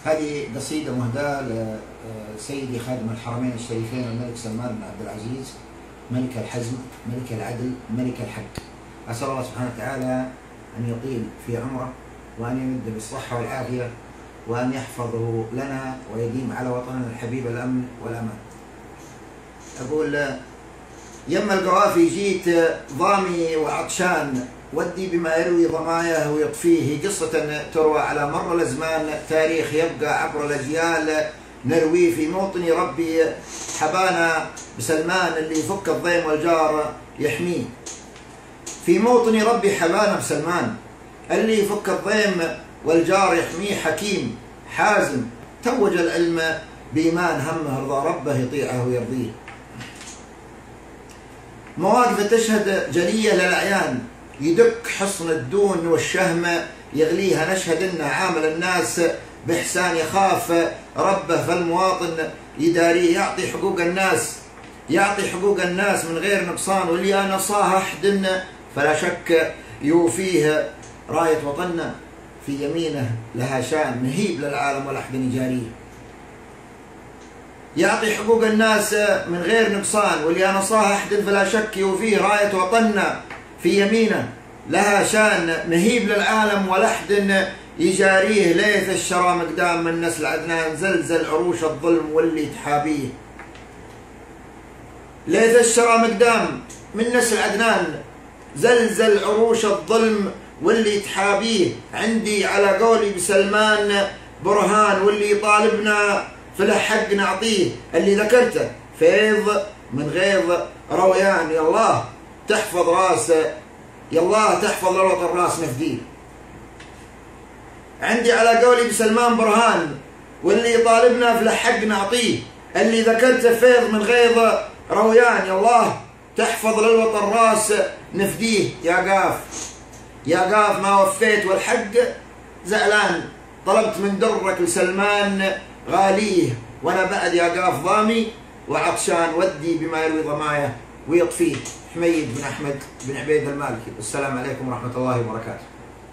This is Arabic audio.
هذه قصيدة مهداة لسيدي خادم الحرمين الشريفين الملك سلمان بن عبد العزيز، ملك الحزم، ملك العدل، ملك الحق. أسأل الله سبحانه وتعالى أن يطيل في عمره، وأن يمد بالصحة والعافية، وأن يحفظه لنا ويديم على وطننا الحبيب الأمن والأمان. أقول: يم القوافي جيت ضامي وعطشان، ودي بما يروي ضمايه ويطفيه، قصة تروى على مر الأزمان، تاريخ يبقى عبر الأجيال نرويه. في موطن ربي حبانا بسلمان، اللي يفك الضيم والجار يحميه. في موطن ربي حبانا بسلمان، اللي يفك الضيم والجار يحميه. حكيم حازم توج العلم بإيمان، همه رضا ربه يطيعه ويرضيه. مواقف تشهد جلية للأعيان، يدك حصن الدون والشهم يغليها. نشهد إن عامل الناس بإحسان، يخاف ربه فالمواطن يداريه. يعطي حقوق الناس، يعطي حقوق الناس من غير نقصان، واللي نصاها أحد فلا شك يوفيه. راية وطننا في يمينه لها شان، نهيب للعالم ولا أحد يجاريه. يعطي حقوق الناس من غير نقصان، واللي نصاها أحد فلا شك يوفيه. راية وطننا في يمينه لها شان، نهيب للعالم ولا أحد يجاريه. ليث الشرى مقدام من نسل عدنان، زلزل عروش الظلم واللي تحابيه. ليث الشرى مقدام من نسل عدنان، زلزل عروش الظلم واللي تحابيه. عندي على قولي بسلمان برهان، واللي يطالبنا في الحق نعطيه. اللي ذكرته فيض من غيظ رويان، يا الله تحفظ راسه، يا الله تحفظ للوطن راس نفديه. عندي على قولي بسلمان برهان، واللي يطالبنا في الحق نعطيه. اللي ذكرته فيض من غيظ رويان، يا الله تحفظ للوطن راس نفديه. يا قاف يا قاف ما وفيت والحق زعلان، طلبت من درك لسلمان غاليه. وانا بعد يا قاف ضامي وعطشان، ودي بما يروي ضمايه ويطفيه. حميد بن أحمد بن عبيد المالكي. والسلام عليكم ورحمة الله وبركاته.